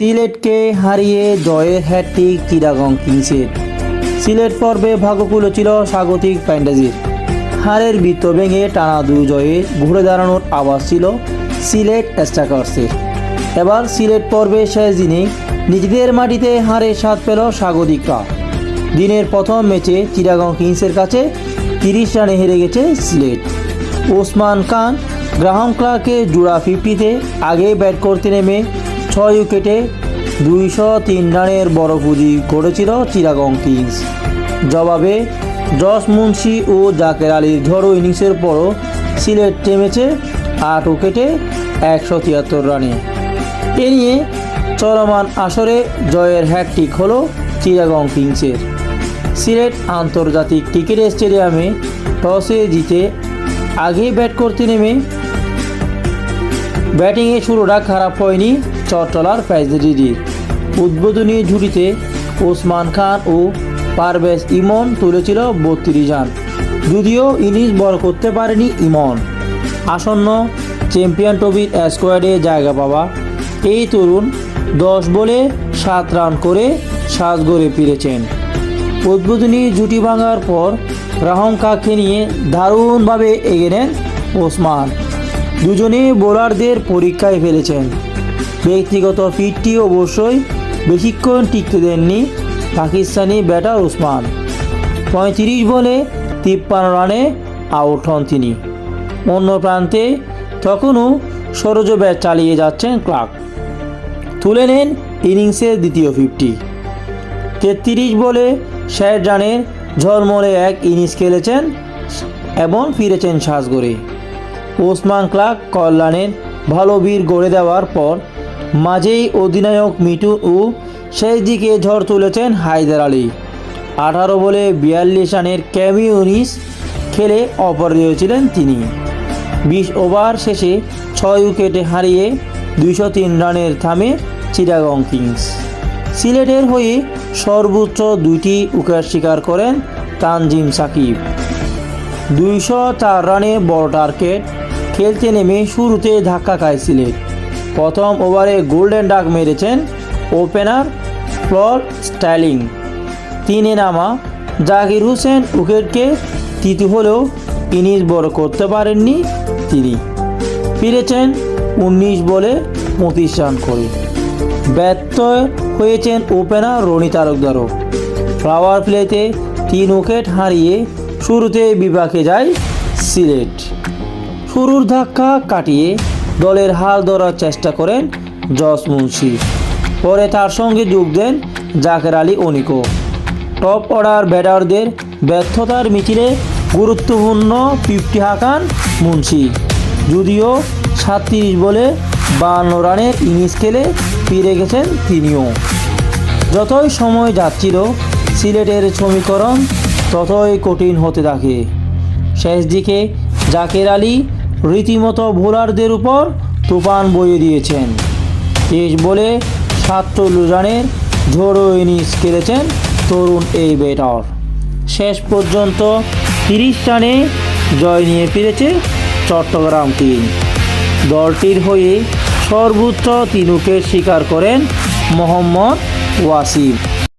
সিলেটকে হারিয়ে জয়ের হ্যাটট্রিক চিটাগং কিংসের। সিলেট পর্বে ভাগ্যকুলো ছিল স্বাগতিক ফ্যান্টাজির। হারের বৃত্ত ভেঙে টানা 2 জয়ে ঘুরে দাঁড়ানোর আওয়াজ ছিল সিলেট স্ট্রাইকার্সের। এবার সিলেট পর্বে শেষ দিনে নিজেদের মাটিতে হারের স্বাদ পেল স্বাগতিকরা। দিনের প্রথম ম্যাচে চিটাগং কিংসের কাছে 30 রানে হেরে গেছে সিলেট। ওসমান খান গ্রাহাম ক্লার্কের জোড়া 50-তে আগে ব্যাট করতে নেমে 6 উইকেটে 203 রানের বড় পুঁজি করেছিল চিটাগং কিংস। জবাবে জস মুন্সি ও জাকের আলীর ঝড়ো ইনিংসের পরও সিলেট থেমেছে 8 উইকেটে 173 রানে। এ নিয়ে চলমান আসরে জয়ের হ্যাটট্রিক হলো চিটাগং কিংসের। সিলেট আন্তর্জাতিক ক্রিকেট স্টেডিয়ামে টসে জিতে আগে ব্যাট করতে নেমে ব্যাটিংয়ে শুরুটা খারাপ হয়নি চট্টলার ফ্যাজরিডির। উদ্বোধনী ঝুড়িতে ওসমান খান ও পারভেজ ইমন তুলেছিল 32 রান, যদিও ইনিংস বল করতে পারেনি ইমন। আসন্ন চ্যাম্পিয়ন ট্রফির স্কোয়াডে জায়গা পাওয়া এই তরুণ 10 বলে 7 রান করে সাজঘরে ফিরেছেন। উদ্বোধনী জুটি ভাঙার পর রাহম কাককে নিয়ে দারুণভাবে এগিয়ে নেন ওসমান। দুজনে বোলারদের পরীক্ষায় ফেলেছেন। ব্যক্তিগত ফিটটি অবশ্যই বেশিক্ষণ টিকতে দেননি পাকিস্তানি ব্যাটার ওসমান। 35 বলে 53 রানে আউট হন তিনি। অন্য প্রান্তে তখনও সরজ ব্যাট চালিয়ে যাচ্ছেন ক্লার্ক। তুলে নেন ইনিংসের দ্বিতীয় 50। 33 বলে 60 রানের ঝলমলে এক ইনিংস খেলেছেন এবং ফিরেছেন সাজঘরে। ওসমান ক্লার্ক কল্যাণের ভালো বীর গড়ে দেওয়ার পর মাঝেই অধিনায়ক মিঠু ও শেষ দিকে ঝড় তুলেছেন হায়দার আলী। 18 বলে 42 রানের ক্যামিও ইনিংস খেলে অপরাজিত ছিলেন তিনি। 20 ওভার শেষে 6 উইকেটে হারিয়ে 203 রানের থামে চিটাগং কিংস। সিলেটের হয়ে সর্বোচ্চ 2টি উইকেট শিকার করেন তানজিম সাকিব। 204 রানে বড় টার্গেট খেলতে নেমে শুরুতে ধাক্কা খায় সিলেট। প্রথম ওভারে গোল্ডেন ডাক মেরেছেন ওপেনার ফ্লোর স্টাইলিং। 3-এ নামা জাকির হোসেন উইকেটকে তৃতীয় হলেও ইনিংস বড় করতে পারেননি তিনি। ফিরেছেন 19 বলে 25 রান করে। ব্যর্থ হয়েছেন ওপেনার রনি তালুকদারও। পাওয়ার প্লেতে 3 উইকেট হারিয়ে শুরুতে বিপাকে যায় সিলেট। শুরুর ধাক্কা কাটিয়ে দলের হাল ধরার চেষ্টা করেন জস মুন্সি। পরে তার সঙ্গে যোগ দেন জাকের আলী অনিকো। টপ অর্ডার ব্যাটারদের ব্যর্থতার মিছিলে গুরুত্বপূর্ণ 50 হাঁকান মুন্সি। যদিও 37 বলে 52 রানের ইনিংস খেলে ফিরে গেছেন তিনিও। যতই সময় যাচ্ছিল সিলেটের সমীকরণ ততই কঠিন হতে থাকে। শেষ দিকে জাকের আলী রীতিমতো বোলারদের উপর তুফান বইয়ে দিয়েছেন। 23 বলে 47 রানের ঝড়ো ইনিংস খেলেছেন তরুণ এই ব্যাটার। শেষ পর্যন্ত 30 রানে জয় নিয়ে ফিরেছে চট্টগ্রাম কিংস। দলটির হয়ে সর্বোচ্চ 3 উইকেট শিকার করেন মোহাম্মদ ওয়াসিম।